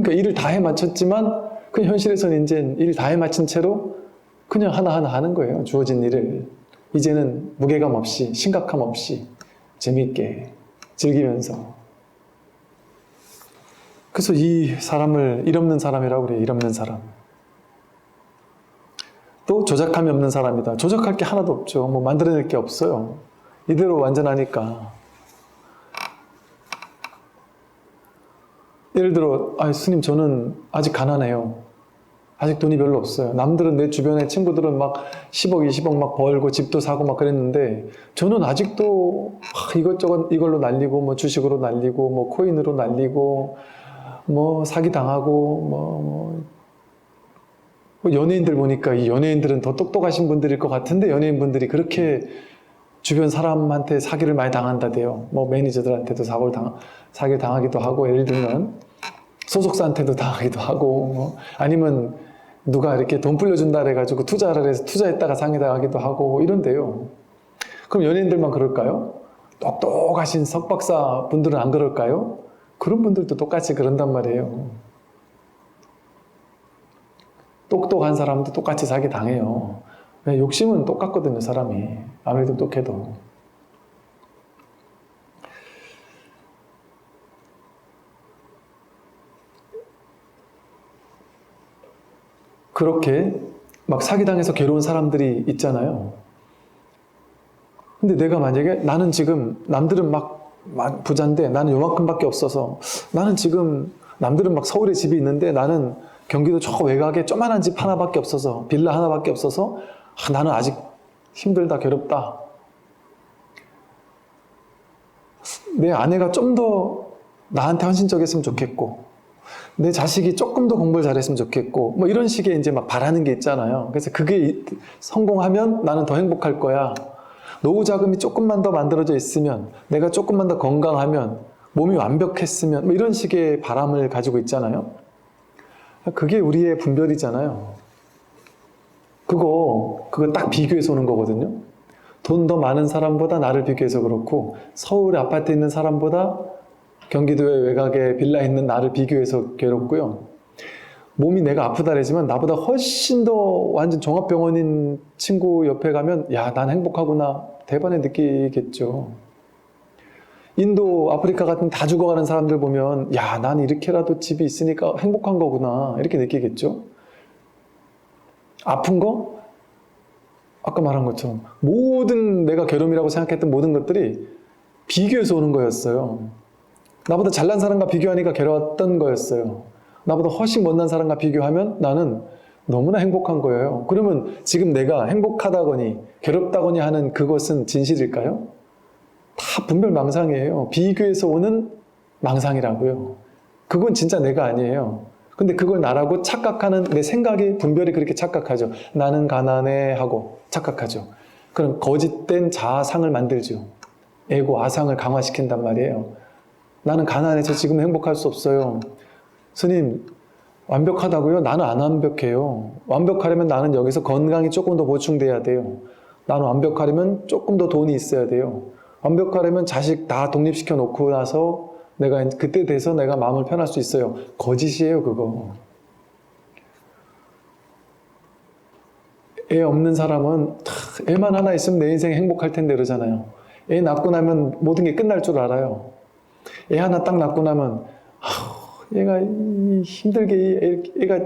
그러니까 일을 다 해 마쳤지만 그 현실에서는 이제 일 다 해 마친 채로 그냥 하나하나 하는 거예요. 주어진 일을. 이제는 무게감 없이, 심각함 없이 재미있게 즐기면서. 그래서 이 사람을 일 없는 사람이라고 그래요. 일 없는 사람. 또 조작함이 없는 사람이다. 조작할 게 하나도 없죠. 뭐 만들어낼 게 없어요. 이대로 완전하니까. 예를 들어, 스님 저는 아직 가난해요. 아직 돈이 별로 없어요. 남들은 내 주변에 친구들은 막 10억, 20억 막 벌고 집도 사고 막 그랬는데 저는 아직도 이것저것 이걸로 날리고 뭐 주식으로 날리고 뭐 코인으로 날리고 뭐 사기 당하고 뭐 연예인들 보니까 이 연예인들은 더 똑똑하신 분들일 것 같은데 연예인분들이 그렇게 주변 사람한테 사기를 많이 당한다대요. 뭐 매니저들한테도 사기를 당하기도 하고 예를 들면 소속사한테도 당하기도 하고 뭐 아니면 누가 이렇게 돈 불려준다 그래가지고 투자를 해서 투자했다가 상해당하기도 하고 이런데요. 그럼 연예인들만 그럴까요? 똑똑하신 석박사 분들은 안 그럴까요? 그런 분들도 똑같이 그런단 말이에요. 똑똑한 사람도 똑같이 사기 당해요. 욕심은 똑같거든요, 사람이. 아무리 똑똑해도. 그렇게 막 사기당해서 괴로운 사람들이 있잖아요. 근데 내가 만약에 나는 지금 남들은 막 부자인데 나는 요만큼밖에 없어서 나는 지금 남들은 막 서울에 집이 있는데 나는 경기도 저 외곽에 조그만한 집 하나밖에 없어서 빌라 하나밖에 없어서 나는 아직 힘들다 괴롭다. 내 아내가 좀 더 나한테 헌신적이었으면 좋겠고 내 자식이 조금 더 공부를 잘했으면 좋겠고 뭐 이런 식의 이제 막 바라는 게 있잖아요. 그래서 그게 성공하면 나는 더 행복할 거야. 노후 자금이 조금만 더 만들어져 있으면 내가 조금만 더 건강하면 몸이 완벽했으면 뭐 이런 식의 바람을 가지고 있잖아요. 그게 우리의 분별이잖아요. 그거 딱 비교해서 오는 거거든요. 돈 더 많은 사람보다 나를 비교해서 그렇고 서울 아파트에 있는 사람보다 경기도의 외곽에 빌라 있는 나를 비교해서 괴롭고요. 몸이 내가 아프다래지만 나보다 훨씬 더 완전 종합병원인 친구 옆에 가면 야, 난 행복하구나 대번에 느끼겠죠. 인도, 아프리카 같은 다 죽어가는 사람들 보면 야, 난 이렇게라도 집이 있으니까 행복한 거구나 이렇게 느끼겠죠. 아픈 거? 아까 말한 것처럼 모든 내가 괴로움이라고 생각했던 모든 것들이 비교해서 오는 거였어요. 나보다 잘난 사람과 비교하니까 괴로웠던 거였어요. 나보다 훨씬 못난 사람과 비교하면 나는 너무나 행복한 거예요. 그러면 지금 내가 행복하다거니 괴롭다거니 하는 그것은 진실일까요? 다 분별 망상이에요. 비교해서 오는 망상이라고요. 그건 진짜 내가 아니에요. 근데 그걸 나라고 착각하는 내 생각이 분별이 그렇게 착각하죠. 나는 가난해 하고 착각하죠. 그럼 거짓된 자아상을 만들죠. 에고, 아상을 강화시킨단 말이에요. 나는 가난해서 지금 행복할 수 없어요. 스님, 완벽하다고요? 나는 안 완벽해요. 완벽하려면 나는 여기서 건강이 조금 더 보충돼야 돼요. 나는 완벽하려면 조금 더 돈이 있어야 돼요. 완벽하려면 자식 다 독립시켜 놓고 나서 내가 그때 돼서 내가 마음을 편할 수 있어요. 거짓이에요, 그거. 애 없는 사람은 애만 하나 있으면 내 인생 행복할 텐데 그러잖아요. 애 낳고 나면 모든 게 끝날 줄 알아요. 애 하나 딱 낳고 나면 얘가 힘들게 얘가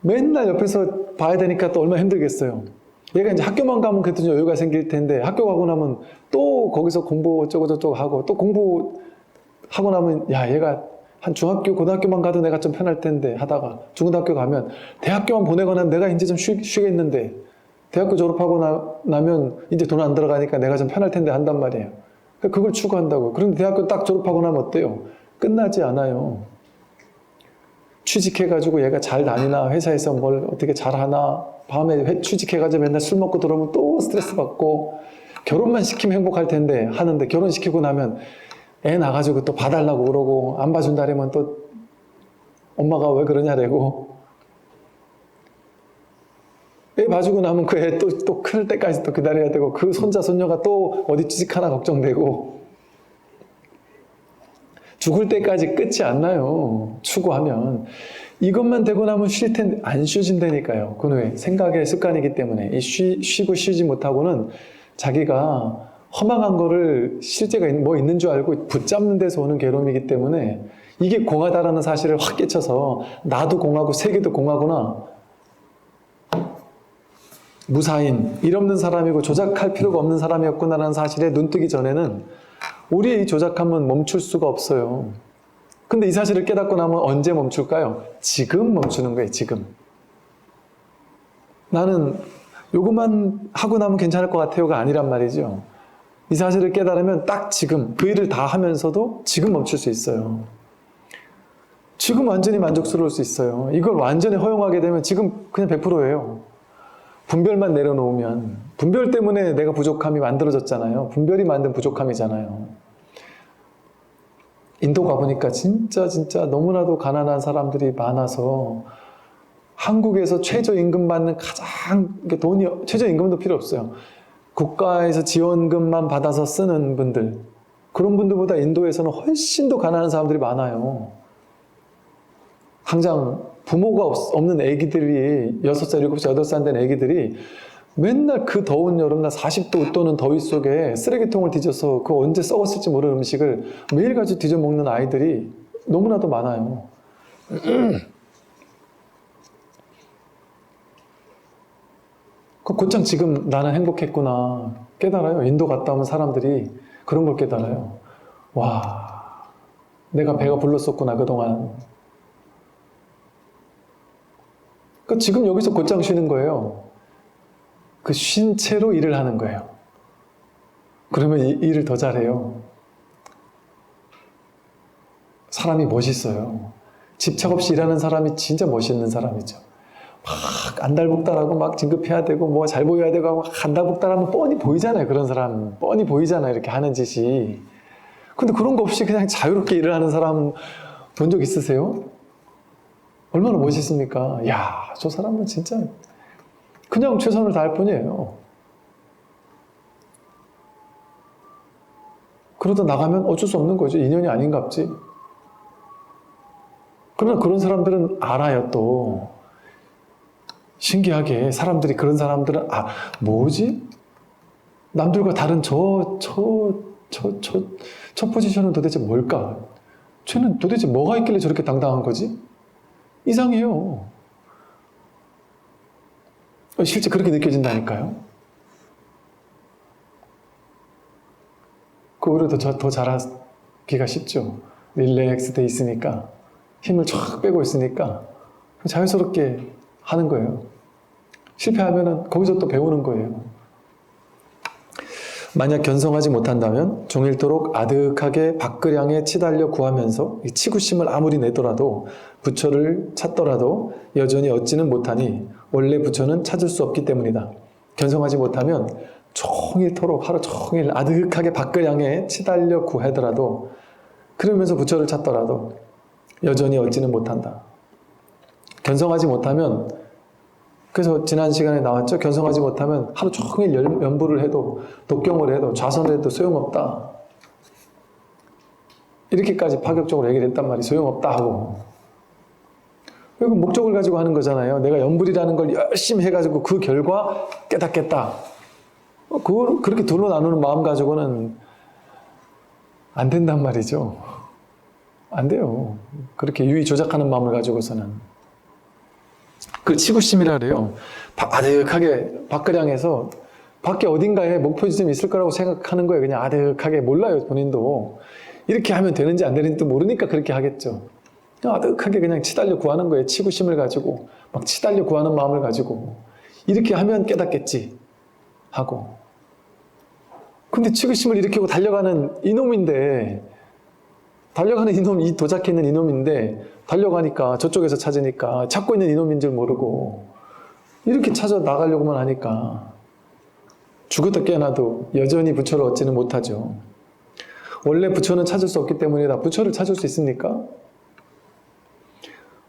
맨날 옆에서 봐야 되니까 또 얼마나 힘들겠어요. 얘가 이제 학교만 가면 그래도 좀 여유가 생길 텐데 학교 가고 나면 또 거기서 공부 어쩌고저쩌고 하고 또 공부하고 나면 야 얘가 한 중학교 고등학교만 가도 내가 좀 편할 텐데 하다가 중고등학교 가면 대학교만 보내거나 내가 이제 좀 쉬겠는데 대학교 졸업하고 나면 이제 돈 안 들어가니까 내가 좀 편할 텐데 한단 말이에요. 그걸 추구한다고. 그런데 대학교 딱 졸업하고 나면 어때요? 끝나지 않아요. 취직해가지고 얘가 잘 다니나 회사에서 뭘 어떻게 잘하나 밤에 취직해가지고 맨날 술 먹고 들어오면 또 스트레스 받고 결혼만 시키면 행복할 텐데 하는데 결혼시키고 나면 애 나가지고 또 봐달라고 그러고 안 봐준다려면 또 엄마가 왜 그러냐래고 애 봐주고 나면 그 애 또 클 때까지 또 기다려야 되고 그 손자 손녀가 또 어디 취직하나 걱정되고 죽을 때까지 끝이 안 나요. 추구하면. 이것만 되고 나면 쉴 텐데 안 쉬어진다니까요. 그건 왜? 생각의 습관이기 때문에. 쉬고 쉬지 못하고는 자기가 허망한 거를 실제가 뭐 있는 줄 알고 붙잡는 데서 오는 괴로움이기 때문에 이게 공하다라는 사실을 확 깨쳐서 나도 공하고 세계도 공하구나. 무사인, 일 없는 사람이고 조작할 필요가 없는 사람이었구나라는 사실에 눈뜨기 전에는 우리의 이 조작함은 멈출 수가 없어요. 근데 이 사실을 깨닫고 나면 언제 멈출까요? 지금 멈추는 거예요, 지금. 나는 요것만 하고 나면 괜찮을 것 같아요가 아니란 말이죠. 이 사실을 깨달으면 딱 지금 그 일을 다 하면서도 지금 멈출 수 있어요. 지금 완전히 만족스러울 수 있어요. 이걸 완전히 허용하게 되면 지금 그냥 100%예요. 분별만 내려놓으면 분별 때문에 내가 부족함이 만들어졌잖아요. 분별이 만든 부족함이잖아요. 인도 가보니까 진짜 너무나도 가난한 사람들이 많아서 한국에서 최저임금 받는 가장 돈이 최저임금도 필요 없어요. 국가에서 지원금만 받아서 쓰는 분들, 그런 분들보다 인도에서는 훨씬 더 가난한 사람들이 많아요. 당장 부모가 없는 애기들이 6살, 7살, 8살 된 애기들이 맨날 그 더운 여름날 40도 웃도는 더위 속에 쓰레기통을 뒤져서 그 언제 썩었을지 모르는 음식을 매일같이 뒤져 먹는 아이들이 너무나도 많아요. 곧장 지금 나는 행복했구나 깨달아요. 인도 갔다 오면 사람들이 그런 걸 깨달아요. 와, 내가 배가 불렀었구나 그동안. 그러니까 지금 여기서 곧장 쉬는 거예요. 그 쉰 채로 일을 하는 거예요. 그러면 일을 더 잘해요. 사람이 멋있어요. 집착 없이 일하는 사람이 진짜 멋있는 사람이죠. 막 안달복달하고 막 진급해야 되고 뭐 잘 보여야 되고 막 안달복달하면 뻔히 보이잖아요. 그런 사람 뻔히 보이잖아요. 이렇게 하는 짓이. 근데 그런 거 없이 그냥 자유롭게 일을 하는 사람 본 적 있으세요? 얼마나 멋있습니까? 야, 저 사람은 진짜 그냥 최선을 다할 뿐이에요. 그러다 나가면 어쩔 수 없는 거죠. 인연이 아닌갑지. 그러나 그런 사람들은 알아요. 또 신기하게 사람들이 그런 사람들은 뭐지? 남들과 다른 저 포지션은 도대체 뭘까? 쟤는 도대체 뭐가 있길래 저렇게 당당한 거지? 이상해요. 실제 그렇게 느껴진다니까요. 그 오히려 더 잘하기가 쉽죠. 릴렉스 돼 있으니까 힘을 쫙 빼고 있으니까 자연스럽게 하는 거예요. 실패하면은 거기서 또 배우는 거예요. 만약 견성하지 못한다면 종일토록 아득하게 밖을향해 치달려 구하면서 치구심을 아무리 내더라도 부처를 찾더라도 여전히 얻지는 못하니 원래 부처는 찾을 수 없기 때문이다. 견성하지 못하면 종일토록 하루 종일 아득하게 밖을향해 치달려 구하더라도 그러면서 부처를 찾더라도 여전히 얻지는 못한다. 견성하지 못하면 그래서 지난 시간에 나왔죠. 견성하지 못하면 하루 종일 연부를 해도 독경을 해도 좌선을 해도 소용없다. 이렇게까지 파격적으로 얘기를 했단 말이 소용없다 하고. 그리고 목적을 가지고 하는 거잖아요. 내가 연불이라는 걸 열심히 해가지고 그 결과 깨닫겠다. 그걸 그렇게 둘로 나누는 마음 가지고는 안 된단 말이죠. 안 돼요. 그렇게 유의 조작하는 마음을 가지고서는. 그 치구심이라 그래요. 아득하게 밖을향해서 밖에 어딘가에 목표 지점이 있을 거라고 생각하는 거예요. 그냥 아득하게 몰라요. 본인도. 이렇게 하면 되는지 안 되는지도 모르니까 그렇게 하겠죠. 그냥 아득하게 그냥 치달려 구하는 거예요. 치구심을 가지고 막 치달려 구하는 마음을 가지고 이렇게 하면 깨닫겠지 하고. 근데 치구심을 일으키고 달려가는 이놈인데 달려가는 이놈, 이 도작해 있는 이놈인데 달려가니까 저쪽에서 찾으니까 찾고 있는 이놈인 줄 모르고 이렇게 찾아 나가려고만 하니까 죽었다 깨어나도 여전히 부처를 얻지는 못하죠. 원래 부처는 찾을 수 없기 때문이다. 부처를 찾을 수 있습니까?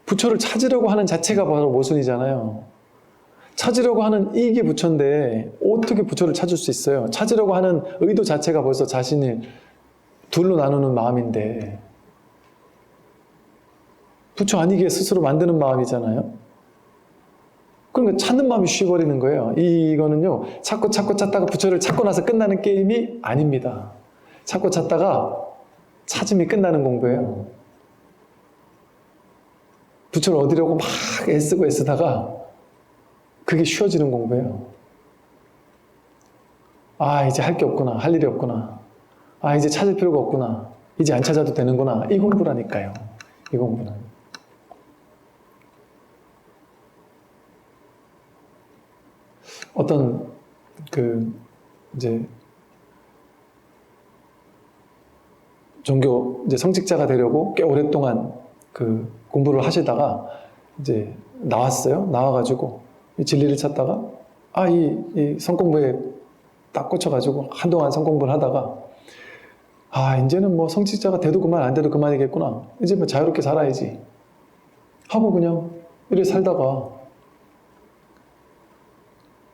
부처를 찾으려고 하는 자체가 바로 모순이잖아요. 찾으려고 하는 이게 부처인데 어떻게 부처를 찾을 수 있어요? 찾으려고 하는 의도 자체가 벌써 자신이 둘로 나누는 마음인데 부처 아니게 스스로 만드는 마음이잖아요. 그러니까 찾는 마음이 쉬워버리는 거예요. 이거는요, 찾고 찾다가 부처를 찾고 나서 끝나는 게임이 아닙니다. 찾고 찾다가 찾음이 끝나는 공부예요. 부처를 얻으려고 막 애쓰다가 그게 쉬워지는 공부예요. 아, 이제 할 게 없구나. 할 일이 없구나. 아, 이제 찾을 필요가 없구나. 이제 안 찾아도 되는구나. 이 공부라니까요. 이 공부는. 어떤 이제 종교 이제 성직자가 되려고 꽤 오랫동안 공부를 하시다가 이제 나왔어요. 나와가지고 이 진리를 찾다가 이 성공부에 딱 꽂혀가지고 한동안 성공부를 하다가 이제는 뭐 성직자가 돼도 그만 안 돼도 그만이겠구나. 이제 뭐 자유롭게 살아야지 하고 그냥 이래 살다가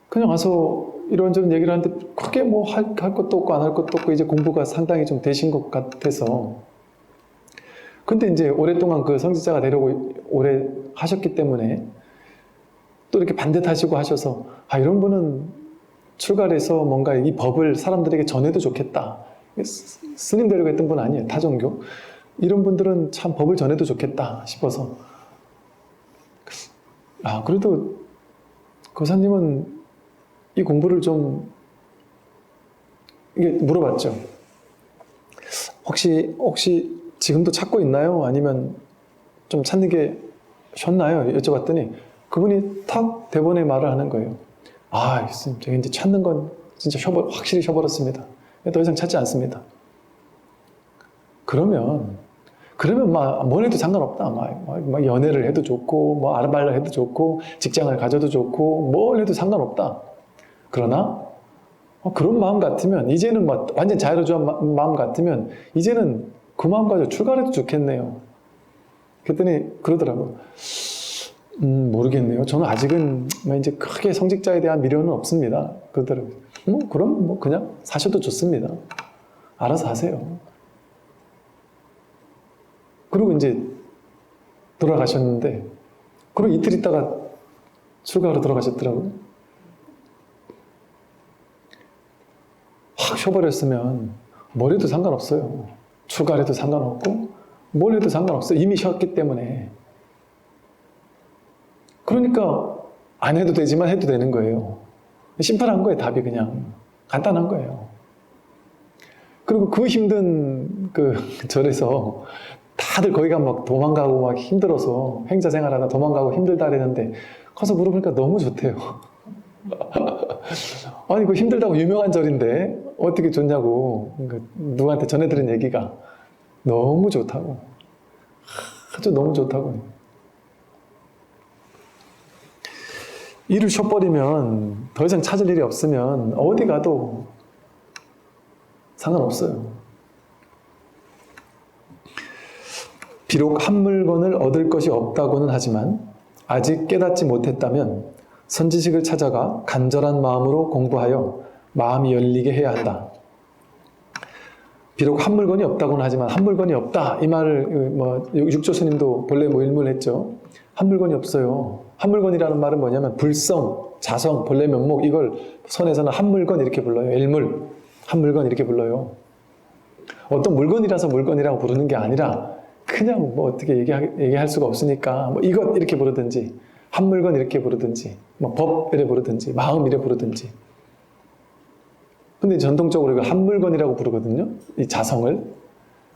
그냥 와서 이런저런 얘기를 하는데 크게 뭐 할 것도 없고 안 할 것도 없고 이제 공부가 상당히 좀 되신 것 같아서. 근데 이제 오랫동안 그 성직자가 되려고 오래 하셨기 때문에 또 이렇게 반듯하시고 하셔서 이런 분은 출가를 해서 뭔가 이 법을 사람들에게 전해도 좋겠다. 스님 되려고 했던 분 아니에요. 타종교. 이런 분들은 참 법을 전해도 좋겠다 싶어서 그래도 고사님은 이 공부를 좀 이게 물어봤죠. 혹시 지금도 찾고 있나요? 아니면 좀 찾는 게 쉬웠나요? 여쭤봤더니 그분이 탁 대본에 말을 하는 거예요. 스님, 제가 이제 찾는 건 진짜 확실히 쉬어버렸습니다. 더 이상 찾지 않습니다. 그러면 뭘 해도 상관없다. 막 연애를 해도 좋고, 뭐 아르바이트를 해도 좋고, 직장을 가져도 좋고, 뭘 해도 상관없다. 그러나 그런 마음 같으면 이제는 완전 자유로운 마음 같으면 이제는 그 마음 가지고 출가해도 좋겠네요. 그랬더니 그러더라고요. 모르겠네요. 저는 아직은 이제 크게 성직자에 대한 미련은 없습니다. 그러더라고요. 그럼 그냥 사셔도 좋습니다. 알아서 하세요. 그리고 이제 돌아가셨는데, 그리고 이틀 있다가 출가하러 돌아가셨더라고요. 확 쉬어버렸으면 뭘 해도 상관없어요. 출가를 해도 상관없고 뭘 해도 상관없어요. 이미 쉬었기 때문에. 그러니까 안 해도 되지만 해도 되는 거예요. 심플한 거예요. 답이 그냥 간단한 거예요. 그리고 그 힘든 절에서 다들 거기가 막 도망가고 막 힘들어서 행자 생활하다 도망가고 힘들다 그랬는데 가서 물어보니까 너무 좋대요. 아니 힘들다고 유명한 절인데 어떻게 좋냐고 누구한테 전해들은 얘기가 너무 좋다고. 아주 너무 좋다고. 일을 쉬어버리면 더 이상 찾을 일이 없으면 어디 가도 상관없어요. 비록 한 물건을 얻을 것이 없다고는 하지만 아직 깨닫지 못했다면 선지식을 찾아가 간절한 마음으로 공부하여 마음이 열리게 해야 한다. 비록 한 물건이 없다고는 하지만 한 물건이 없다. 이 말을 육조 스님도 본래 일문을 했죠. 한 물건이 없어요. 한 물건이라는 말은 뭐냐면 불성, 자성, 본래 면목 이걸 선에서는 한 물건 이렇게 불러요. 일물, 한 물건 이렇게 불러요. 어떤 물건이라서 물건이라고 부르는 게 아니라 그냥 어떻게 얘기할 수가 없으니까 이것 이렇게 부르든지 한 물건 이렇게 부르든지 법 이래 부르든지 마음 이래 부르든지. 근데 전통적으로 이걸 한 물건이라고 부르거든요. 이 자성을.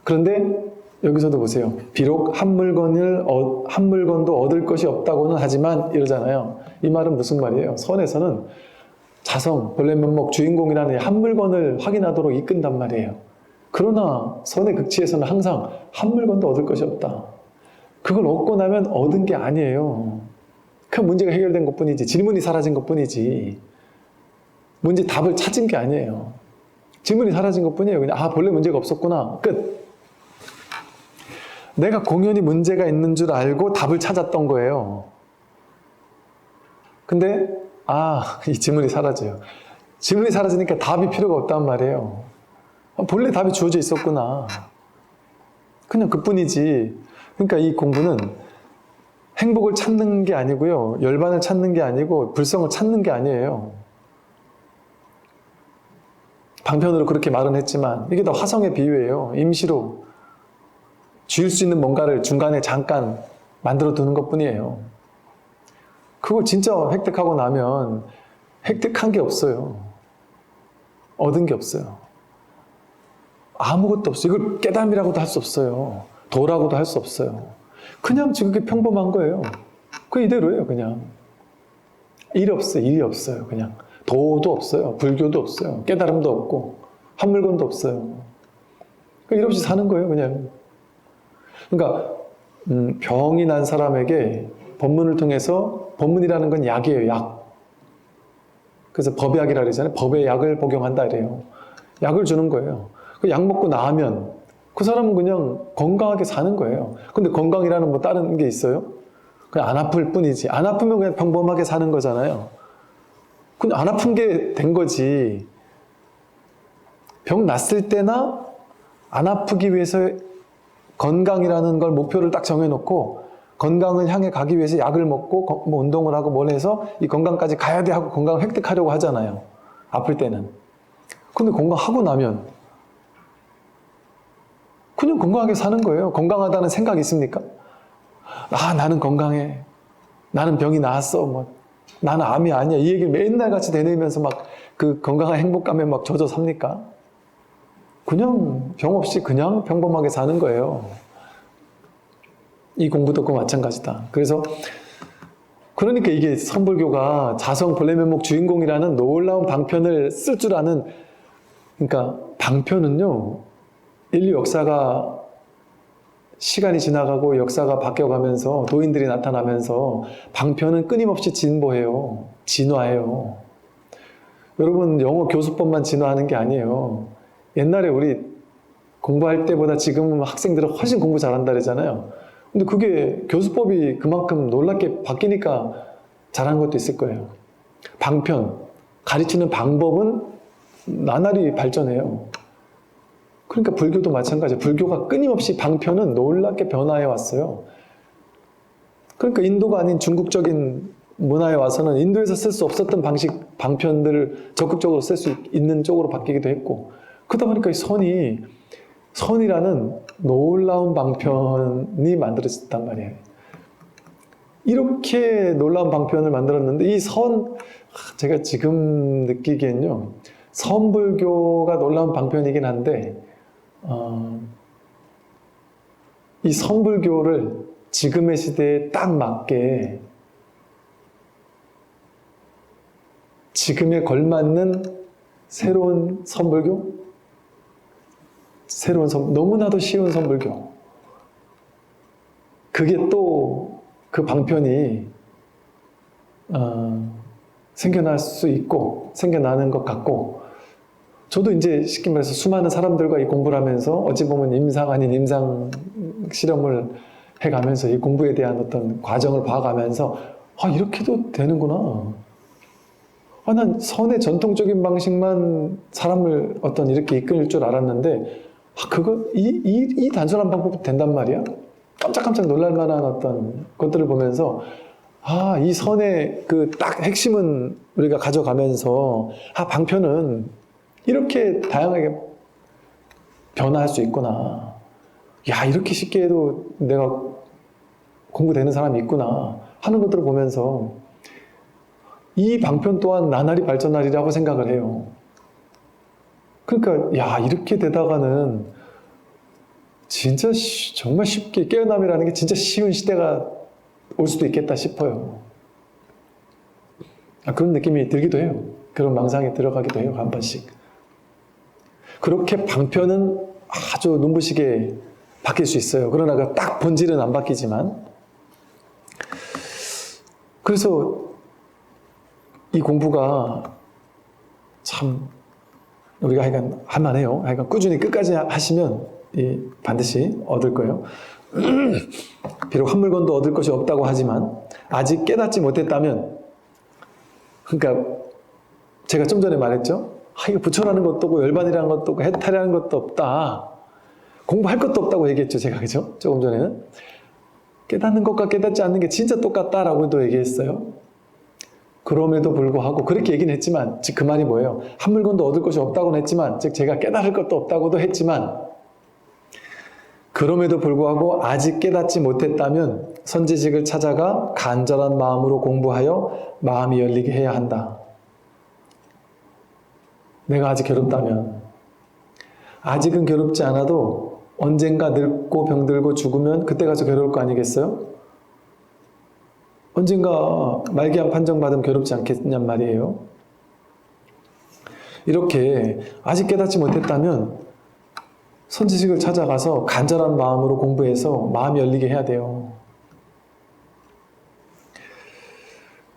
그런데 여기서도 보세요. 비록 한 물건도 얻을 것이 없다고는 하지만 이러잖아요. 이 말은 무슨 말이에요? 선에서는 자성, 본래 면목, 주인공이라는 한 물건을 확인하도록 이끈단 말이에요. 그러나 선의 극치에서는 항상 한 물건도 얻을 것이 없다. 그걸 얻고 나면 얻은 게 아니에요. 그 문제가 해결된 것뿐이지, 질문이 사라진 것뿐이지, 문제 답을 찾은 게 아니에요. 질문이 사라진 것뿐이에요. 그냥 본래 문제가 없었구나. 끝. 내가 공연히 문제가 있는 줄 알고 답을 찾았던 거예요. 근데 이 질문이 사라져요. 질문이 사라지니까 답이 필요가 없단 말이에요. 본래 답이 주어져 있었구나. 그냥 그뿐이지. 그러니까 이 공부는 행복을 찾는 게 아니고요. 열반을 찾는 게 아니고 불성을 찾는 게 아니에요. 방편으로 그렇게 말은 했지만 이게 다 화성의 비유예요. 임시로 쥐을 수 있는 뭔가를 중간에 잠깐 만들어 두는 것뿐이에요. 그걸 진짜 획득하고 나면 획득한 게 없어요. 얻은 게 없어요. 아무것도 없어요. 이걸 깨달음이라고도 할 수 없어요. 도라고도 할 수 없어요. 그냥 지극히 평범한 거예요. 그 이대로예요. 그냥 일이 없어요. 일이 없어요. 그냥 도도 없어요. 불교도 없어요. 깨달음도 없고 한 물건도 없어요. 일 없이 사는 거예요. 그냥. 그러니까 병이 난 사람에게 법문을 통해서, 법문이라는 건 약이에요. 약. 그래서 법약이라 그러잖아요. 법의 약을 복용한다 이래요. 약을 주는 거예요. 그 약 먹고 나으면 그 사람은 그냥 건강하게 사는 거예요. 근데 건강이라는 뭐 다른 게 있어요? 그냥 안 아플 뿐이지. 안 아프면 그냥 평범하게 사는 거잖아요. 근데 안 아픈 게 된 거지. 병 났을 때나 안 아프기 위해서 건강이라는 걸 목표를 딱 정해놓고 건강을 향해 가기 위해서 약을 먹고 뭐 운동을 하고 뭘 해서 이 건강까지 가야 돼 하고 건강을 획득하려고 하잖아요. 아플 때는. 근데 건강하고 나면 그냥 건강하게 사는 거예요. 건강하다는 생각이 있습니까? 아, 나는 건강해. 나는 병이 나았어. 뭐, 나는 암이 아니야. 이 얘기를 맨날 같이 되뇌면서 막 그 건강한 행복감에 막 젖어 삽니까? 그냥 병 없이 그냥 평범하게 사는 거예요. 이 공부도 그 마찬가지다. 그래서 그러니까 이게 선불교가 자성 본래면목 주인공이라는 놀라운 방편을 쓸 줄 아는, 그러니까 방편은요, 인류 역사가 시간이 지나가고 역사가 바뀌어가면서 도인들이 나타나면서 방편은 끊임없이 진보해요. 진화해요. 여러분 영어 교수법만 진화하는 게 아니에요. 옛날에 우리 공부할 때보다 지금은 학생들은 훨씬 공부 잘한다 그러잖아요. 근데 그게 교수법이 그만큼 놀랍게 바뀌니까 잘한 것도 있을 거예요. 방편, 가르치는 방법은 나날이 발전해요. 그러니까 불교도 마찬가지예요. 불교가 끊임없이 방편은 놀랍게 변화해 왔어요. 그러니까 인도가 아닌 중국적인 문화에 와서는 인도에서 쓸 수 없었던 방식, 방편들을 적극적으로 쓸 수 있는 쪽으로 바뀌기도 했고, 그러다 보니까 이 선이라는 놀라운 방편이 만들어졌단 말이에요. 이렇게 놀라운 방편을 만들었는데 이 제가 지금 느끼기엔요, 선불교가 놀라운 방편이긴 한데 이 선불교를 지금의 시대에 딱 맞게 지금에 걸맞는 새로운 선불교? 너무나도 쉬운 선불교. 그게 또 그 방편이 생겨날 수 있고 생겨나는 것 같고, 저도 이제 쉽게 말해서 수많은 사람들과 이 공부를 하면서 어찌 보면 임상 아닌 임상 실험을 해가면서 이 공부에 대한 어떤 과정을 봐가면서 이렇게도 되는구나. 난 선의 전통적인 방식만 사람을 이렇게 이끌 줄 알았는데 이 단순한 방법도 된단 말이야? 깜짝깜짝 놀랄 만한 어떤 것들을 보면서 이 선의 그 딱 핵심은 우리가 가져가면서 방편은 이렇게 다양하게 변화할 수 있구나. 이렇게 쉽게 해도 내가 공부되는 사람이 있구나 하는 것들을 보면서 이 방편 또한 나날이 발전하리라고 생각을 해요. 그러니까 이렇게 되다가는 진짜 정말 쉽게 깨어남이라는 게 진짜 쉬운 시대가 올 수도 있겠다 싶어요. 그런 느낌이 들기도 해요. 그런 망상에 들어가기도 해요. 한 번씩. 그렇게 방편은 아주 눈부시게 바뀔 수 있어요. 그러나 그 딱 본질은 안 바뀌지만. 그래서 이 공부가 참 우리가 하여간 할만해요. 하여간 꾸준히 끝까지 하시면 반드시 얻을 거예요. 비록 한 물건도 얻을 것이 없다고 하지만 아직 깨닫지 못했다면, 그러니까 제가 좀 전에 말했죠. 이거 부처라는 것도 없고 열반이라는 것도 없고 해탈이라는 것도 없다. 공부할 것도 없다고 얘기했죠. 제가, 그죠? 조금 전에는. 깨닫는 것과 깨닫지 않는 게 진짜 똑같다라고도 얘기했어요. 그럼에도 불구하고 그렇게 얘기는 했지만 즉 그 말이 뭐예요? 한 물건도 얻을 것이 없다고는 했지만 즉 제가 깨달을 것도 없다고도 했지만 그럼에도 불구하고 아직 깨닫지 못했다면 선지식을 찾아가 간절한 마음으로 공부하여 마음이 열리게 해야 한다. 내가 아직 괴롭다면 아직은 괴롭지 않아도 언젠가 늙고 병들고 죽으면 그때 가서 괴로울 거 아니겠어요? 언젠가 말기암 판정받으면 괴롭지 않겠냔 말이에요. 이렇게 아직 깨닫지 못했다면 선지식을 찾아가서 간절한 마음으로 공부해서 마음이 열리게 해야 돼요.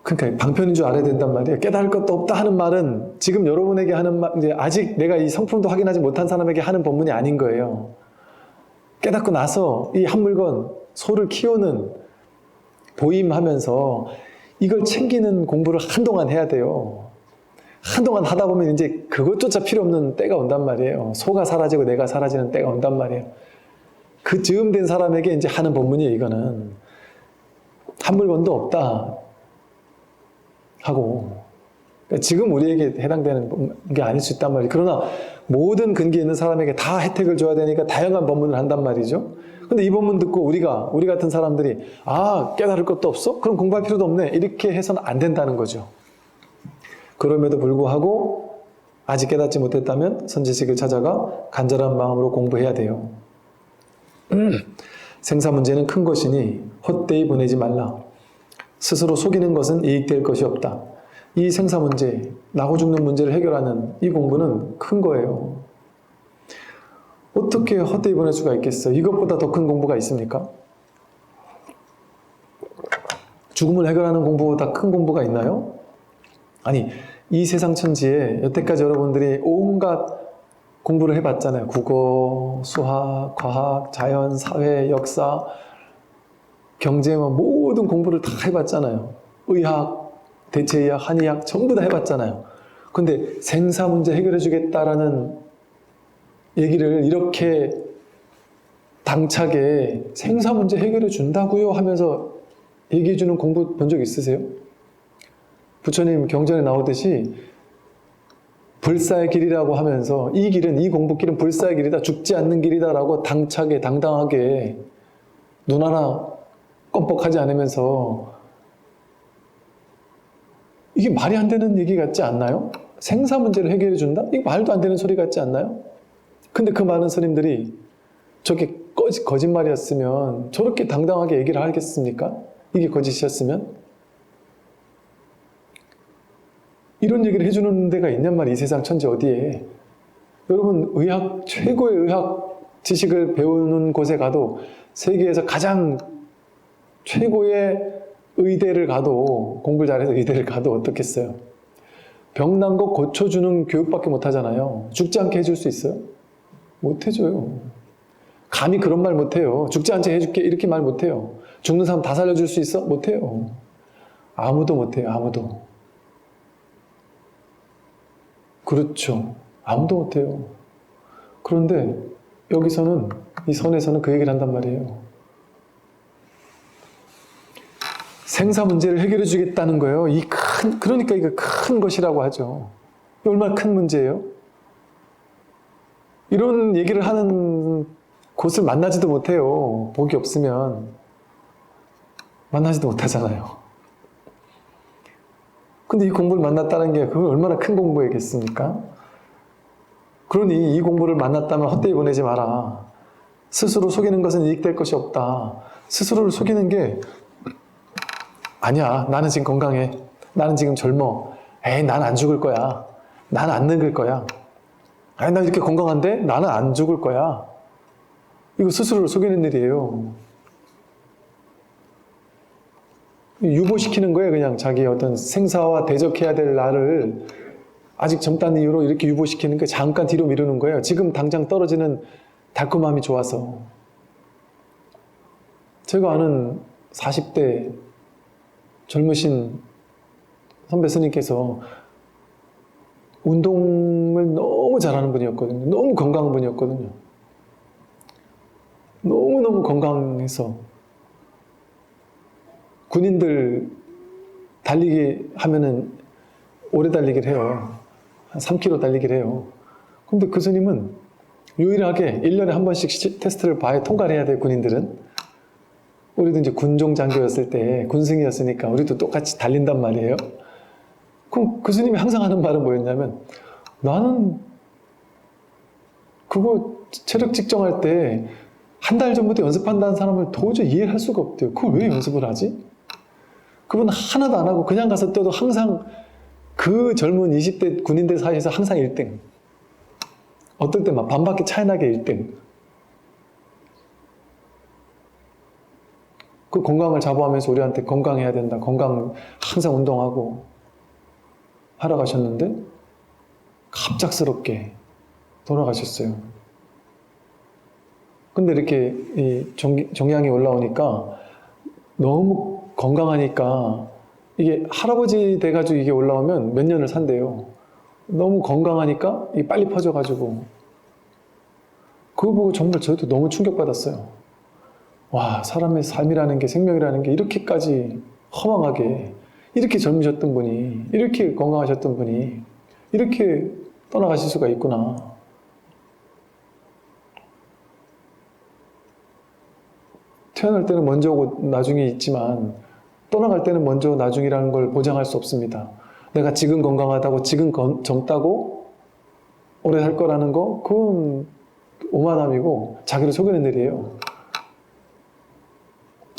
그러니까 방편인 줄 알아야 된단 말이에요. 깨달을 것도 없다 하는 말은 지금 여러분에게 하는 말, 이제 아직 내가 이 성품도 확인하지 못한 사람에게 하는 법문이 아닌 거예요. 깨닫고 나서 이 한 물건, 소를 키우는 보임하면서 이걸 챙기는 공부를 한동안 해야 돼요. 한동안 하다 보면 이제 그것조차 필요 없는 때가 온단 말이에요. 소가 사라지고 내가 사라지는 때가 온단 말이에요. 그 즈음 된 사람에게 이제 하는 법문이에요, 이거는. 한 물건도 없다 하고. 그러니까 지금 우리에게 해당되는 게 아닐 수 있단 말이에요. 그러나 모든 근기에 있는 사람에게 다 혜택을 줘야 되니까 다양한 법문을 한단 말이죠. 근데 이 법문 듣고 우리 같은 사람들이 깨달을 것도 없어? 그럼 공부할 필요도 없네. 이렇게 해서는 안 된다는 거죠. 그럼에도 불구하고 아직 깨닫지 못했다면 선지식을 찾아가 간절한 마음으로 공부해야 돼요. 생사 문제는 큰 것이니 헛되이 보내지 말라. 스스로 속이는 것은 이익될 것이 없다. 이 생사 문제, 나고 죽는 문제를 해결하는 이 공부는 큰 거예요. 어떻게 헛되이 보낼 수가 있겠어요? 이것보다 더 큰 공부가 있습니까? 죽음을 해결하는 공부보다 큰 공부가 있나요? 아니, 이 세상 천지에 여태까지 여러분들이 온갖 공부를 해봤잖아요. 국어, 수학, 과학, 자연, 사회, 역사, 경제, 모든 공부를 다 해봤잖아요. 의학, 대체의학, 한의학 전부 다 해봤잖아요. 근데 생사 문제 해결해 주겠다라는 얘기를 이렇게 당차게 생사 문제 해결해 준다고요 하면서 얘기해 주는 공부 본 적 있으세요? 부처님 경전에 나오듯이 불사의 길이라고 하면서 이 길은, 이 공부길은 불사의 길이다, 죽지 않는 길이다 라고 당차게 당당하게 눈 하나 껌뻑하지 않으면서, 이게 말이 안 되는 얘기 같지 않나요? 생사 문제를 해결해 준다? 이게 말도 안 되는 소리 같지 않나요? 근데 그 많은 스님들이 저게 거짓말이었으면 저렇게 당당하게 얘기를 하겠습니까? 이게 거짓이었으면? 이런 얘기를 해주는 데가 있냔 말이에요. 이 세상 천지 어디에. 여러분, 최고의 의학 지식을 배우는 곳에 가도, 세계에서 가장 최고의 의대를 가도, 공부를 잘해서 의대를 가도 어떻겠어요? 병난 거 고쳐주는 교육밖에 못 하잖아요. 죽지 않게 해줄 수 있어요? 못 해줘요. 감히 그런 말 못 해요. 죽지 않게 해줄게 이렇게 말 못 해요. 죽는 사람 다 살려줄 수 있어? 못 해요. 아무도 못 해요. 아무도. 그렇죠. 아무도 못 해요. 그런데 여기서는, 이 선에서는 그 얘기를 한단 말이에요. 생사 문제를 해결해 주겠다는 거예요. 그러니까 이거 큰 것이라고 하죠. 얼마나 큰 문제예요? 이런 얘기를 하는 곳을 만나지도 못해요. 복이 없으면. 만나지도 못하잖아요. 근데 이 공부를 만났다는 게 그건 얼마나 큰 공부이겠습니까? 그러니 이 공부를 만났다면 헛되이 보내지 마라. 스스로 속이는 것은 이익될 것이 없다. 스스로를 속이는 게 아니야. 나는 지금 건강해. 나는 지금 젊어. 에이, 난 안 죽을 거야. 난 안 늙을 거야. 아니, 나 이렇게 건강한데 나는 안 죽을 거야. 이거 스스로를 속이는 일이에요. 유보시키는 거예요. 그냥 자기 어떤 생사와 대적해야 될 나를 아직 젊다는 이유로 이렇게 유보시키는 게 잠깐 뒤로 미루는 거예요. 지금 당장 떨어지는 달콤함이 좋아서. 제가 아는 40대 젊으신 선배 스님께서 운동을 너무 잘하는 분이었거든요. 너무 건강한 분이었거든요. 너무너무 건강해서 군인들 달리기 하면은 오래 달리기를 해요. 한 3km 달리기를 해요. 근데 그 스님은 유일하게 1년에 한 번씩 테스트를 봐야 통과를 해야 돼, 군인들은. 우리도 이제 군종 장교였을 때, 군승이었으니까 우리도 똑같이 달린단 말이에요. 그럼 그 스님이 항상 하는 말은 뭐였냐면, 나는 그거 체력 측정할 때 한 달 전부터 연습한다는 사람을 도저히 이해할 수가 없대요. 그걸 왜 연습을 하지? 그분 하나도 안 하고 그냥 가서 떠도 항상 그 젊은 20대 군인들 사이에서 항상 1등. 어떨 때 막 반바퀴 차이 나게 1등. 그 건강을 자부하면서 우리한테 건강해야 된다. 건강 항상 운동하고 하러 가셨는데 갑작스럽게 돌아가셨어요. 근데 이렇게 이 종양이 올라오니까 너무 건강하니까 이게 할아버지 돼가지고 이게 올라오면 몇 년을 산대요. 너무 건강하니까 이게 빨리 퍼져가지고 그거 보고 정말 저도 너무 충격받았어요. 와, 사람의 삶이라는 게, 생명이라는 게 이렇게까지 허망하게, 이렇게 젊으셨던 분이, 이렇게 건강하셨던 분이 이렇게 떠나가실 수가 있구나. 태어날 때는 먼저 오고 나중에 있지만 떠나갈 때는 먼저 나중이라는 걸 보장할 수 없습니다. 내가 지금 건강하다고, 지금 젊다고 오래 살 거라는 거, 그건 오만함이고 자기를 속이는 일이에요.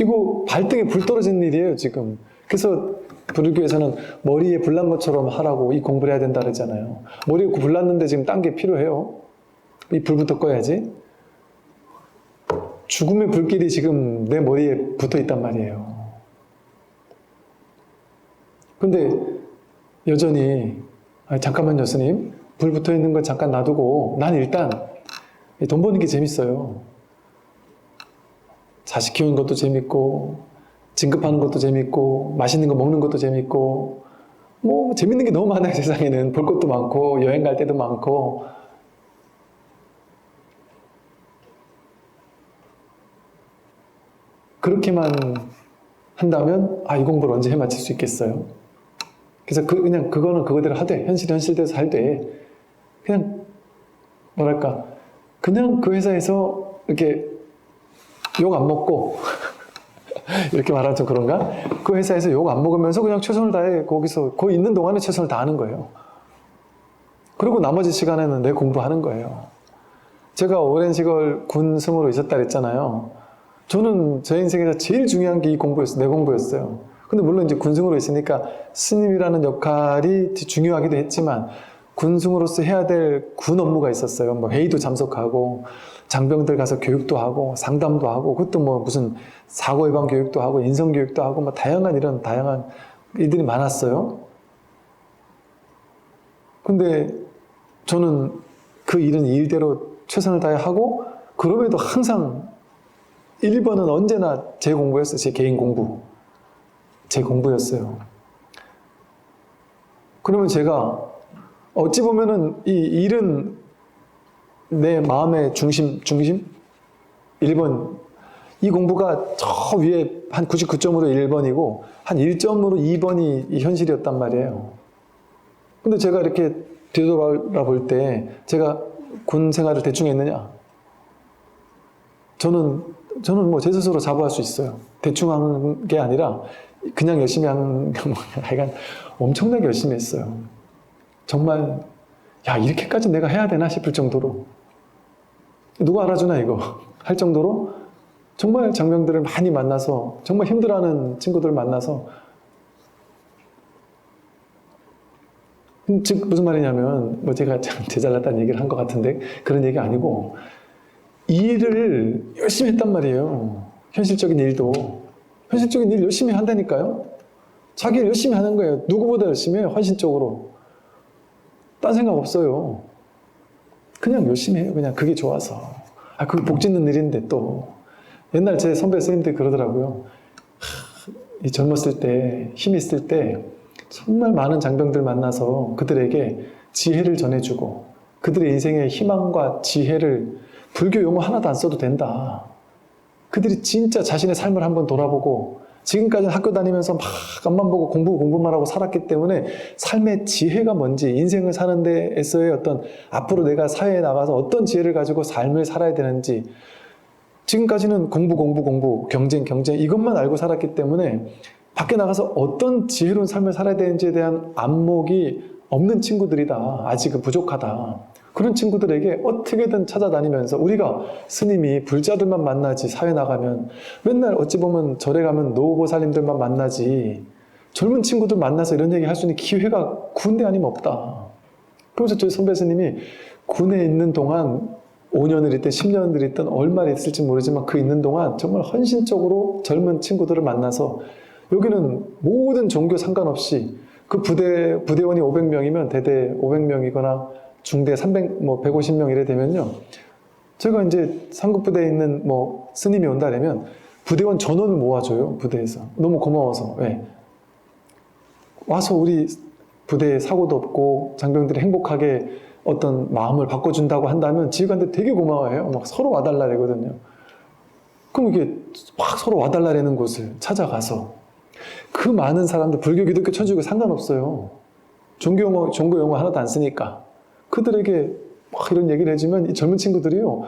이거 발등에 불 떨어지는 일이에요, 지금. 그래서 불교에서는 머리에 불난 것처럼 하라고 이 공부를 해야 된다 그러잖아요. 머리에 불났는데 지금 딴 게 필요해요. 이 불부터 꺼야지. 죽음의 불길이 지금 내 머리에 붙어 있단 말이에요. 근데 여전히 잠깐만요, 스님. 불 붙어 있는 거 잠깐 놔두고 난 일단 돈 버는 게 재밌어요. 자식 키우는 것도 재밌고, 진급하는 것도 재밌고, 맛있는 거 먹는 것도 재밌고, 뭐 재밌는 게 너무 많아요, 세상에는. 볼 것도 많고, 여행 갈 때도 많고. 그렇게만 한다면 이 공부를 언제 해마칠 수 있겠어요? 그래서 그냥 그거는 그거대로 하되, 현실대로 살되, 그냥 뭐랄까, 그냥 그 회사에서 이렇게 욕 안 먹고 이렇게 말하면 좀 그런가? 그 회사에서 욕 안 먹으면서 그냥 최선을 다해 거기서 거기 있는 동안에 최선을 다하는 거예요. 그리고 나머지 시간에는 내 공부하는 거예요. 제가 오랜 시간 군승으로 있었다 그랬잖아요. 저는 제 인생에서 제일 중요한 게 이 공부였어요. 내 공부였어요. 근데 물론 이제 군승으로 있으니까 스님이라는 역할이 중요하기도 했지만 군승으로서 해야 될 군 업무가 있었어요. 뭐 회의도 참석하고 장병들 가서 교육도 하고 상담도 하고 그것도 뭐 무슨 사고 예방 교육도 하고 인성 교육도 하고 뭐 다양한 일들이 많았어요. 근데 저는 그 일은 일대로 최선을 다해 하고 그럼에도 항상 1번은 언제나 제 공부였어요. 제 개인 공부. 제 공부였어요. 그러면 제가 어찌 보면은 이 일은 내 마음의 중심? 1번. 이 공부가 저 위에 한 99점으로 1번이고 한 1점으로 2번이 이 현실이었단 말이에요. 근데 제가 이렇게 뒤돌아볼 때 제가 군 생활을 대충 했느냐? 저는 뭐 제 스스로 자부할 수 있어요. 대충 한 게 아니라 그냥 열심히 한 하여간 엄청나게 열심히 했어요. 정말 야 이렇게까지 내가 해야 되나 싶을 정도로 누가 알아주나 이거 할 정도로 정말 장병들을 많이 만나서 정말 힘들어하는 친구들을 만나서 즉 무슨 말이냐면 뭐 제가 참 제잘났다는 얘기를 한 것 같은데 그런 얘기 아니고 일을 열심히 했단 말이에요. 현실적인 일도 현실적인 일 열심히 한다니까요. 자기 일 열심히 하는 거예요. 누구보다 열심히 해요. 헌신적으로. 딴 생각 없어요. 그냥 열심히 해요. 그냥 그게 좋아서. 그게 복 짓는 일인데 또. 옛날 제 선배 선생님들 그러더라고요. 이 젊었을 때, 힘 있을 때 정말 많은 장병들 만나서 그들에게 지혜를 전해주고 그들의 인생의 희망과 지혜를 불교 용어 하나도 안 써도 된다. 그들이 진짜 자신의 삶을 한번 돌아보고 지금까지는 학교 다니면서 막 앞만 보고 공부만 하고 살았기 때문에 삶의 지혜가 뭔지, 인생을 사는 데에서의 어떤 앞으로 내가 사회에 나가서 어떤 지혜를 가지고 삶을 살아야 되는지, 지금까지는 공부, 경쟁 이것만 알고 살았기 때문에 밖에 나가서 어떤 지혜로운 삶을 살아야 되는지에 대한 안목이 없는 친구들이다. 아직은 부족하다. 그런 친구들에게 어떻게든 찾아다니면서, 우리가 스님이 불자들만 만나지, 사회 나가면 맨날 어찌 보면 절에 가면 노보살님들만 만나지, 젊은 친구들 만나서 이런 얘기 할 수 있는 기회가 군대 아니면 없다. 그래서 저희 선배 스님이 군에 있는 동안 5년을 있든 10년을 있든 얼마나 있을지 모르지만 그 있는 동안 정말 헌신적으로 젊은 친구들을 만나서, 여기는 모든 종교 상관없이 그 부대원이 500명이면 대대 500명이거나 중대 300, 150명 이래 되면요. 제가 이제 상급부대에 있는 스님이 온다 그러면 부대원 전원을 모아줘요. 부대에서. 너무 고마워서. 왜? 와서 우리 부대에 사고도 없고 장병들이 행복하게 어떤 마음을 바꿔준다고 한다면 지휘관들 되게 고마워해요. 막 서로 와달라 그러거든요. 그럼 이게 막 서로 와달라는 곳을 찾아가서 그 많은 사람들, 불교, 기독교, 천주교 상관없어요. 종교 용어 하나도 안 쓰니까. 그들에게 막 이런 얘기를 해주면 이 젊은 친구들이요.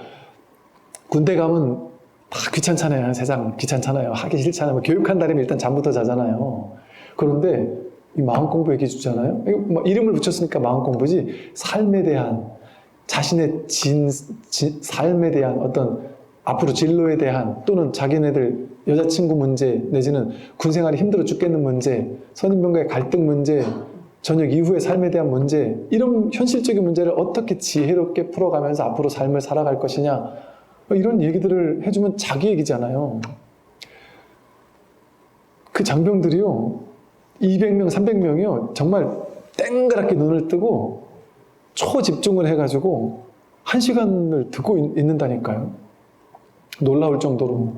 군대 가면 다 귀찮잖아요. 세상 귀찮잖아요. 하기 싫잖아요. 교육한다면 일단 잠부터 자잖아요. 그런데 이 마음 공부 얘기해 주잖아요. 이름을 붙였으니까 마음 공부지, 삶에 대한, 자신의 삶에 대한 어떤 앞으로 진로에 대한, 또는 자기네들 여자친구 문제, 내지는 군 생활이 힘들어 죽겠는 문제, 선임병과의 갈등 문제, 저녁 이후의 삶에 대한 문제, 이런 현실적인 문제를 어떻게 지혜롭게 풀어가면서 앞으로 삶을 살아갈 것이냐, 이런 얘기들을 해주면 자기 얘기잖아요. 그 장병들이요, 200명, 300명이요, 정말 땡그랗게 눈을 뜨고 초집중을 해가지고 1시간을 듣고 있는다니까요. 놀라울 정도로.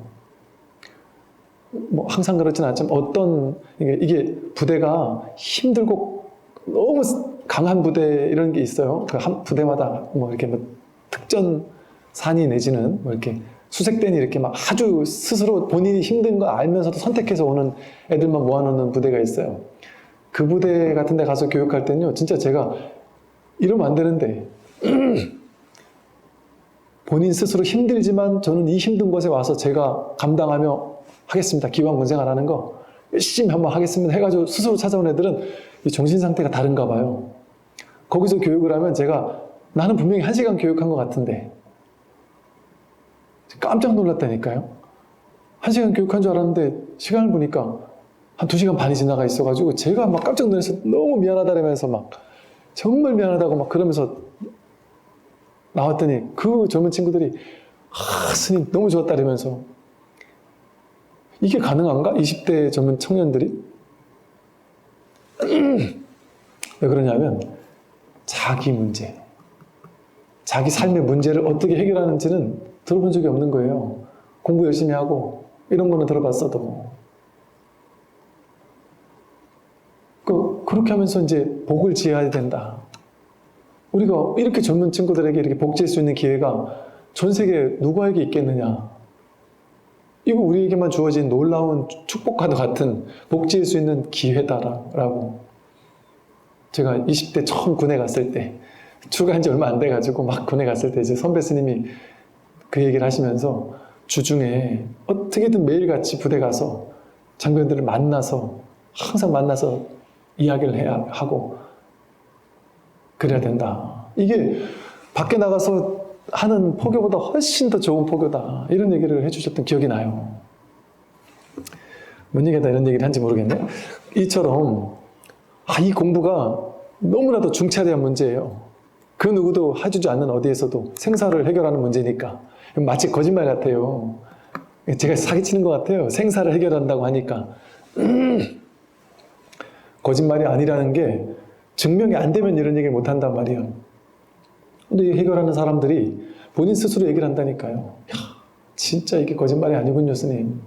항상 그렇지는 않지만 이게 부대가 힘들고 너무 강한 부대 이런 게 있어요. 그 한 부대마다 이렇게 특전산이 내지는 이렇게 수색대니 이렇게 막 아주 스스로 본인이 힘든 거 알면서도 선택해서 오는 애들만 모아놓는 부대가 있어요. 그 부대 같은 데 가서 교육할 때는요, 진짜 제가 이러면 안 되는데 본인 스스로 힘들지만 저는 이 힘든 곳에 와서 제가 감당하며 하겠습니다. 기왕 군생활하는 거 열심히 한번 하겠습니다 해가지고 스스로 찾아온 애들은 이 정신 상태가 다른가 봐요. 거기서 교육을 하면 나는 분명히 1시간 교육한 것 같은데 깜짝 놀랐다니까요. 1시간 교육한 줄 알았는데 시간을 보니까 한 2시간 반이 지나가 있어가지고 제가 막 깜짝 놀라서 너무 미안하다면서 막 정말 미안하다고 막 그러면서 나왔더니 그 젊은 친구들이 스님 너무 좋았다 이러면서, 이게 가능한가? 20대 젊은 청년들이? 왜 그러냐면 자기 문제, 자기 삶의 문제를 어떻게 해결하는지는 들어본 적이 없는 거예요. 공부 열심히 하고 이런 거는 들어봤어도. 그렇게 하면서 이제 복을 지어야 된다. 우리가 이렇게 젊은 친구들에게 이렇게 복 지을 수 있는 기회가 전 세계 누구에게 있겠느냐. 이거 우리에게만 주어진 놀라운 축복과도 같은 복 지을 수 있는 기회다라고. 제가 20대 처음 군에 갔을 때, 출가한 지 얼마 안 돼가지고 막 군에 갔을 때 이제 선배 스님이 그 얘기를 하시면서 주중에 어떻게든 매일같이 부대 가서 장병들을 만나서, 항상 만나서 이야기를 해야 하고 그래야 된다. 이게 밖에 나가서 하는 포교보다 훨씬 더 좋은 포교다. 이런 얘기를 해주셨던 기억이 나요. 뭔 얘기다 이런 얘기를 한지 모르겠네. 이처럼 이 공부가 너무나도 중차대한 문제예요. 그 누구도 해주지 않는 어디에서도 생사를 해결하는 문제니까. 마치 거짓말 같아요. 제가 사기치는 것 같아요. 생사를 해결한다고 하니까. 거짓말이 아니라는 게 증명이 안 되면 이런 얘기를 못 한단 말이에요. 근데 해결하는 사람들이 본인 스스로 얘기를 한다니까요. 야, 진짜 이게 거짓말이 아니군요, 스님.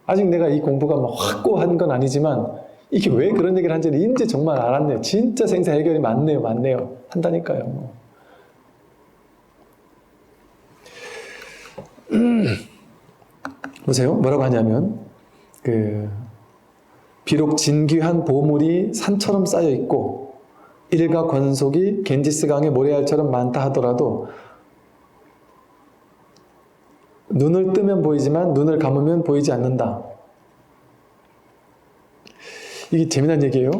아직 내가 이 공부가 막 확고한 건 아니지만 이게 왜 그런 얘기를 한지는 이제 정말 알았네요. 진짜 생사 해결이 맞네요. 한다니까요. 보세요. 뭐라고 하냐면 비록 진귀한 보물이 산처럼 쌓여 있고 일가 권속이 겐지스강의 모래알처럼 많다 하더라도 눈을 뜨면 보이지만 눈을 감으면 보이지 않는다. 이게 재미난 얘기예요.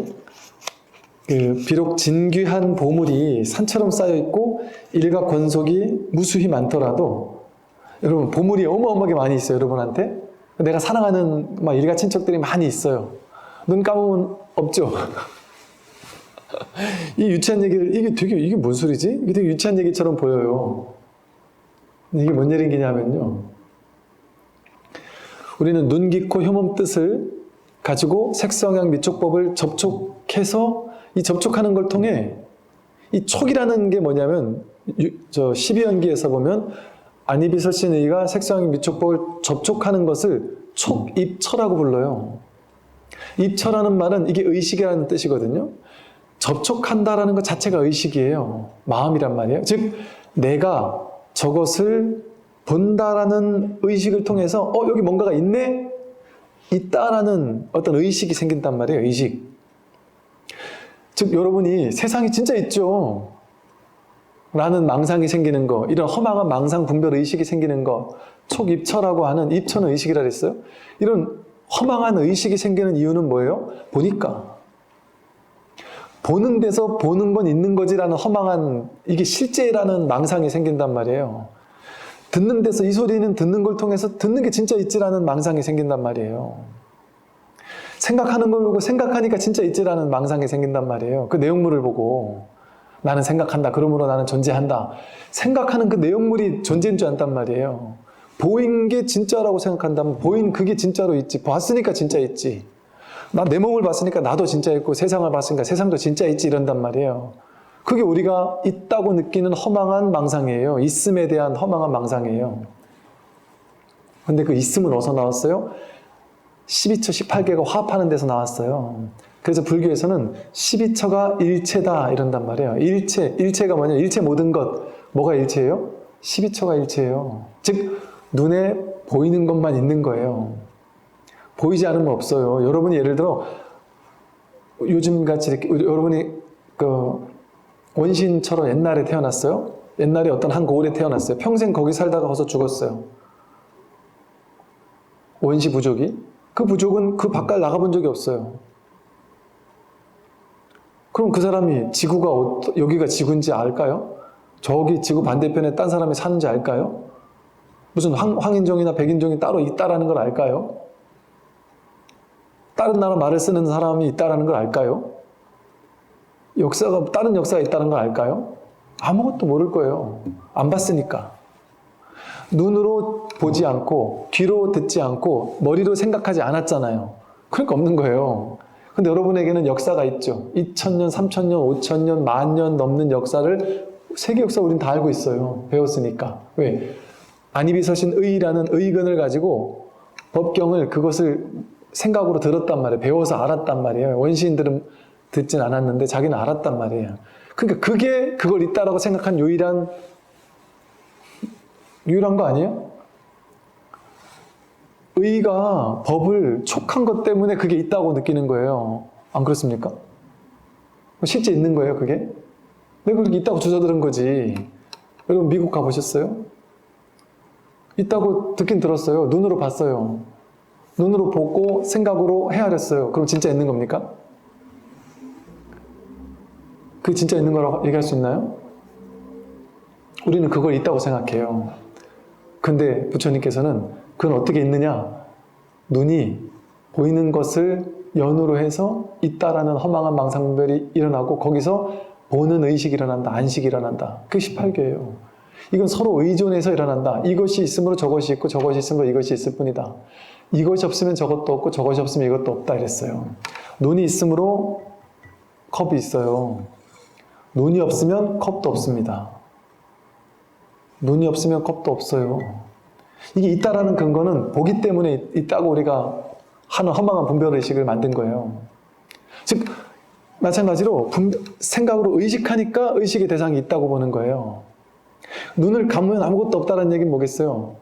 비록 진귀한 보물이 산처럼 쌓여 있고 일가 권속이 무수히 많더라도, 여러분 보물이 어마어마하게 많이 있어요. 여러분한테 내가 사랑하는 막 일가 친척들이 많이 있어요. 눈 감으면 없죠. 이 유치한 얘기를 이게 뭔 소리지? 이게 되게 유치한 얘기처럼 보여요. 이게 뭔 얘기냐면요, 우리는 눈, 귀, 코, 혀몸 뜻을 가지고 색성향 미촉법을 접촉해서 이 접촉하는 걸 통해, 이 촉이라는 게 뭐냐면 12연기에서 보면 안이비설신의가 색성향 미촉법을 접촉하는 것을 촉입처라고 불러요. 입처라는 말은 이게 의식이라는 뜻이거든요. 접촉한다라는 것 자체가 의식이에요. 마음이란 말이에요. 즉 내가 저것을 본다라는 의식을 통해서 여기 뭔가가 있네? 있다라는 어떤 의식이 생긴단 말이에요. 의식. 즉 여러분이 세상이 진짜 있죠 라는 망상이 생기는 거, 이런 허망한 망상 분별 의식이 생기는 거, 촉입처라고 하는, 입처는 의식이라 그랬어요. 이런 허망한 의식이 생기는 이유는 뭐예요? 보니까. 보는 데서 보는 건 있는 거지라는 허망한, 이게 실제라는 망상이 생긴단 말이에요. 듣는 데서 이 소리는 듣는 걸 통해서 듣는 게 진짜 있지라는 망상이 생긴단 말이에요. 생각하는 걸 보고 생각하니까 진짜 있지라는 망상이 생긴단 말이에요. 그 내용물을 보고 나는 생각한다, 그러므로 나는 존재한다. 생각하는 그 내용물이 존재인 줄 안단 말이에요. 보인 게 진짜라고 생각한다면 보인 그게 진짜로 있지. 봤으니까 진짜 있지. 나 내 몸을 봤으니까 나도 진짜 있고, 세상을 봤으니까 세상도 진짜 있지, 이런단 말이에요. 그게 우리가 있다고 느끼는 허망한 망상이에요. 있음에 대한 허망한 망상이에요. 근데 그 있음은 어디서 나왔어요? 12처 18개가 화합하는 데서 나왔어요. 그래서 불교에서는 12처가 일체다 이런단 말이에요. 일체가 뭐냐? 일체 모든 것. 뭐가 일체예요? 12처가 일체예요. 즉 눈에 보이는 것만 있는 거예요. 보이지 않으면 없어요. 여러분이 예를 들어 요즘같이 이렇게 여러분이 원신처럼 옛날에 태어났어요. 옛날에 어떤 한 고을에 태어났어요. 평생 거기 살다가 가서 죽었어요. 원시 부족이. 그 부족은 그 바깥 나가본 적이 없어요. 그럼 그 사람이 지구가 여기가 지구인지 알까요? 저기 지구 반대편에 딴 사람이 사는지 알까요? 무슨 황인종이나 백인종이 따로 있다라는 걸 알까요? 다른 나라 말을 쓰는 사람이 있다라는 걸 알까요? 다른 역사가 있다는 걸 알까요? 아무것도 모를 거예요. 안 봤으니까. 눈으로 보지 않고, 귀로 듣지 않고, 머리로 생각하지 않았잖아요. 그러니까 없는 거예요. 근데 여러분에게는 역사가 있죠. 2000년, 3000년, 5000년, 10,000년 넘는 역사를, 세계 역사 우린 다 알고 있어요. 배웠으니까. 왜? 안이비서신의라는 의근을 가지고 법경을, 그것을 생각으로 들었단 말이에요. 배워서 알았단 말이에요. 원시인들은 듣진 않았는데 자기는 알았단 말이에요. 그러니까 그게 그걸 있다라고 생각한 유일한 거 아니에요? 의가 법을 촉한 것 때문에 그게 있다고 느끼는 거예요. 안 그렇습니까? 실제 있는 거예요, 그게? 내가 그렇게 있다고 주워들은 거지. 여러분 미국 가보셨어요? 있다고 듣긴 들었어요. 눈으로 봤어요. 눈으로 보고 생각으로 헤아렸어요. 그럼 진짜 있는 겁니까? 그게 진짜 있는 거라고 얘기할 수 있나요? 우리는 그걸 있다고 생각해요. 근데 부처님께서는 그건 어떻게 있느냐? 눈이 보이는 것을 연으로 해서 있다라는 허망한 망상별이 일어나고 거기서 보는 의식이 일어난다. 안식이 일어난다. 그게 18개예요. 이건 서로 의존해서 일어난다. 이것이 있으므로 저것이 있고 저것이 있으므로 이것이 있을 뿐이다. 이것이 없으면 저것도 없고 저것이 없으면 이것도 없다 이랬어요. 눈이 있으므로 컵이 있어요. 눈이 없으면 컵도 없습니다. 눈이 없으면 컵도 없어요. 이게 있다라는 근거는 보기 때문에 있다고 우리가 하는 허망한 분별의식을 만든 거예요. 즉 마찬가지로 생각으로 의식하니까 의식의 대상이 있다고 보는 거예요. 눈을 감으면 아무것도 없다는 얘기는 뭐겠어요?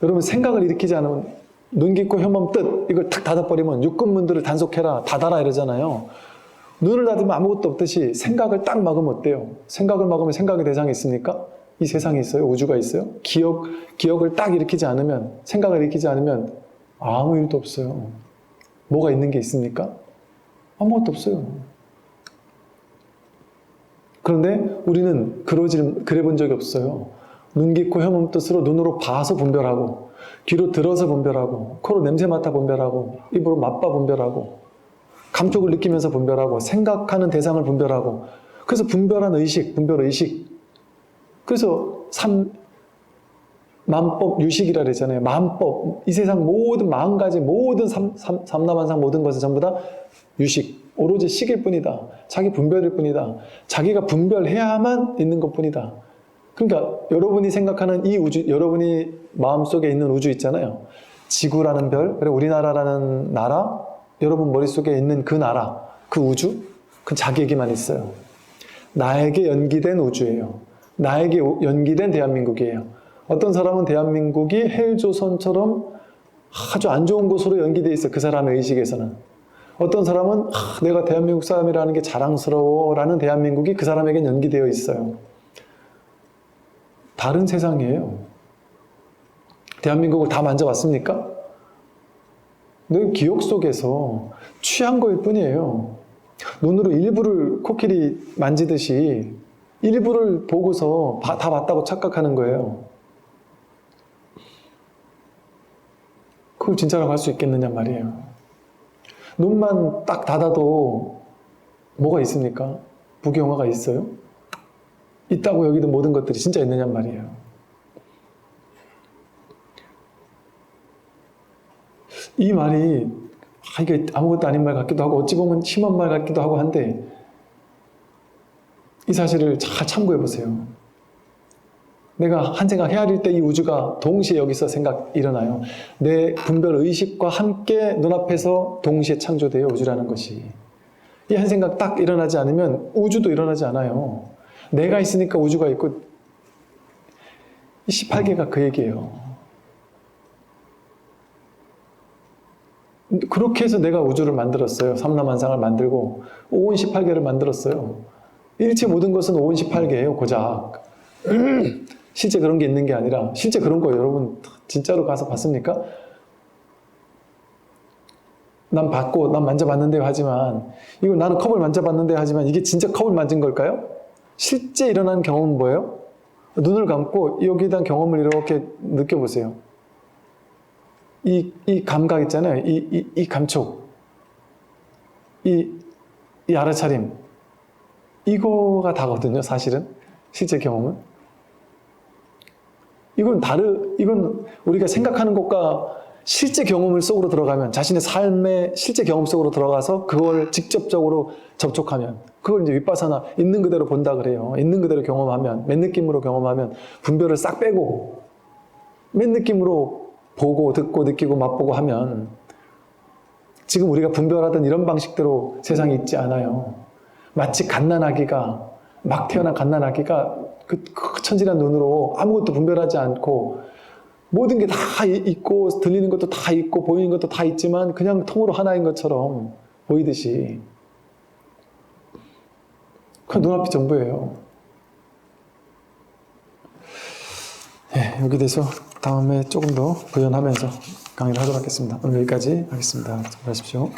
여러분 생각을 일으키지 않으면 눈 깊고 혐오면 뜻, 이걸 탁 닫아버리면 육근문들을 단속해라, 닫아라 이러잖아요. 눈을 닫으면 아무것도 없듯이 생각을 딱 막으면 어때요? 생각을 막으면 생각의 대상이 있습니까? 이 세상에 있어요? 우주가 있어요? 기억을 딱 일으키지 않으면, 생각을 일으키지 않으면 아무 일도 없어요. 뭐가 있는 게 있습니까? 아무것도 없어요. 그런데 우리는 그래 본 적이 없어요. 눈 깊고 혐오는 뜻으로 눈으로 봐서 분별하고, 귀로 들어서 분별하고, 코로 냄새 맡아 분별하고, 입으로 맛봐 분별하고, 감촉을 느끼면서 분별하고, 생각하는 대상을 분별하고, 그래서 분별한 의식, 분별의식. 그래서 만법 유식이라 그랬잖아요. 만법, 이 세상 모든 40가지 모든 삼라만상 모든 것은 전부 다 유식, 오로지 식일 뿐이다. 자기 분별일 뿐이다. 자기가 분별해야만 있는 것 뿐이다. 그러니까 여러분이 생각하는 이 우주, 여러분이 마음속에 있는 우주 있잖아요. 지구라는 별, 그리고 우리나라라는 나라, 여러분 머릿속에 있는 그 나라, 그 우주, 그건 자기에게만 있어요. 나에게 연기된 우주예요. 나에게 연기된 대한민국이에요. 어떤 사람은 대한민국이 헬조선처럼 아주 안 좋은 곳으로 연기되어 있어요. 그 사람의 의식에서는. 어떤 사람은 내가 대한민국 사람이라는 게 자랑스러워 라는 대한민국이 그 사람에겐 연기되어 있어요. 다른 세상이에요. 대한민국을 다 만져봤습니까? 늘 기억 속에서 취한 거일 뿐이에요. 눈으로 일부를 코끼리 만지듯이 일부를 보고서 다 봤다고 착각하는 거예요. 그걸 진짜라고 할 수 있겠느냐 말이에요. 눈만 딱 닫아도 뭐가 있습니까? 부귀영화가 있어요? 있다고 여기도 모든 것들이 진짜 있느냐 말이에요. 이 말이 이게 아무것도 아닌 말 같기도 하고 어찌 보면 심한 말 같기도 하고 한데 이 사실을 잘 참고해 보세요. 내가 한 생각 헤아릴 때 이 우주가 동시에 여기서 생각 일어나요. 내 분별 의식과 함께 눈앞에서 동시에 창조돼요. 우주라는 것이. 이 한 생각 딱 일어나지 않으면 우주도 일어나지 않아요. 내가 있으니까 우주가 있고 이 18개가 그 얘기예요. 그렇게 해서 내가 우주를 만들었어요. 삼라만상을 만들고 오온 18개를 만들었어요. 일체 모든 것은 오온 18개예요. 고작. 실제 그런 게 있는 게 아니라 실제 그런 거 여러분 진짜로 가서 봤습니까? 난 봤고 난 만져봤는데요 하지만 이거 나는 컵을 만져봤는데 하지만 이게 진짜 컵을 만진 걸까요? 실제 일어난 경험은 뭐예요? 눈을 감고 여기에 대한 경험을 이렇게 느껴보세요. 이 감각 있잖아요. 이 감촉, 이 알아차림, 이거가 다거든요. 사실은 실제 경험은. 이건 우리가 생각하는 것과 실제 경험을 속으로 들어가면 자신의 삶의 실제 경험 속으로 들어가서 그걸 직접적으로 접촉하면 그걸 이제 윗바사나 있는 그대로 본다 그래요. 있는 그대로 경험하면, 맨 느낌으로 경험하면 분별을 싹 빼고 맨 느낌으로 보고 듣고 느끼고 맛보고 하면 지금 우리가 분별하던 이런 방식대로 세상이 있지 않아요. 마치 갓난아기가 막 태어난 갓난아기가 그 천진한 눈으로 아무것도 분별하지 않고 모든 게 다 있고 들리는 것도 다 있고 보이는 것도 다 있지만 그냥 통으로 하나인 것처럼 보이듯이 그 눈앞이 전부예요. 네, 여기 대해서 다음에 조금 더 부연하면서 강의를 하도록 하겠습니다. 오늘 여기까지 하겠습니다. 수고하십시오.